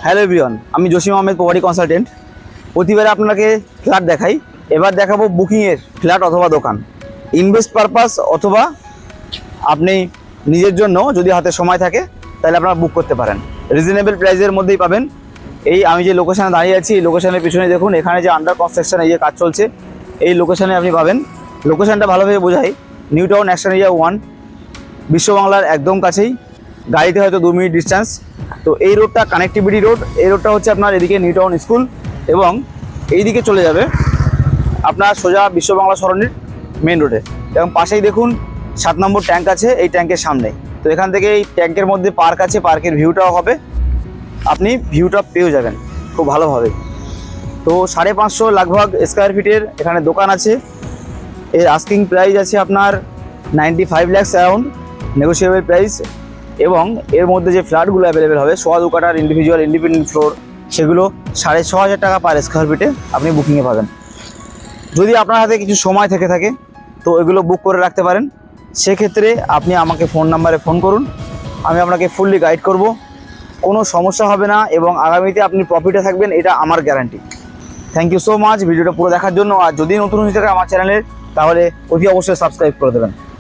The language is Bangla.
হ্যালো এভরিওয়ান, আমি জসিম আহমেদ প্রপার্টি কনসালটেন্ট। প্রতিবারে আপনাকে ফ্ল্যাট দেখাই। এবার দেখাবো বুকিংয়ের ফ্ল্যাট অথবা দোকান, ইনভেস্ট পারপাস অথবা আপনি নিজের জন্য যদি হাতে সময় থাকে তাহলে আপনারা বুক করতে পারেন। রিজনেবল প্রাইসের মধ্যেই পাবেন। এই আমি যে লোকেশানে দাঁড়িয়ে আছি, এই লোকেশানের পিছনে দেখুন, এখানে যে আন্ডার কনস্ট্রাকশন এই যে কাজ চলছে, এই লোকেশানে আপনি পাবেন। লোকেশানটা ভালোভাবে বোঝাই, নিউ টাউন অ্যাকশন এরিয়া 1, বিশ্ব বাংলার একদম কাছেই, গাড়িতে হয়তো 2 মিনিট ডিস্টেন্স। তো এই রোডটা কানেক্টিভিটি রোড। এই রোডটা হচ্ছে আপনার এদিকে নিউ টাউন স্কুল এবং এইদিকে চলে যাবে আপনার সোজা বিশ্ব বাংলা সরণির মেন রোডে। এবং পাশেই দেখুন 7 নম্বর ট্যাঙ্ক আছে, এই ট্যাঙ্কের সামনে। তো এখান থেকে এই ট্যাঙ্কের মধ্যে পার্ক আছে, পার্কের ভিউটাও হবে, আপনি ভিউটা পেয়েও যাবেন খুব ভালোভাবে। তো 550 লাগভাগ স্কোয়ার ফিটের এখানে দোকান আছে। এর আস্কিং প্রাইস আছে আপনার 95 লাখ অ্যারাউন্ড, নেগোসিয়েবল প্রাইস। এবং এর মধ্যে যে ফ্ল্যাটগুলো অ্যাভেলেবেল হবে 1.25 কাঠার ইন্ডিভিজুয়াল ইন্ডিপেন্ডেন্ট ফ্লোর, সেগুলো 6,500 টাকা পার স্কোয়ার ফিটে আপনি বুকিংয়ে পাবেন। যদি আপনার হাতে কিছু সময় থেকে থাকে তো এগুলো বুক করে রাখতে পারেন। সেক্ষেত্রে আপনি আমাকে ফোন নাম্বারে ফোন করুন, আমি আপনাকে ফুললি গাইড করব, কোনো সমস্যা হবে না এবং আগামীতে আপনি প্রফিটে থাকবেন, এটা আমার guarantee. Thank you so much ভিডিওটা পুরো দেখার জন্য। আর যদি নতুন হয়ে থাকে আমার চ্যানেলের, তাহলে অতি অবশ্যই সাবস্ক্রাইব করে দেবেন।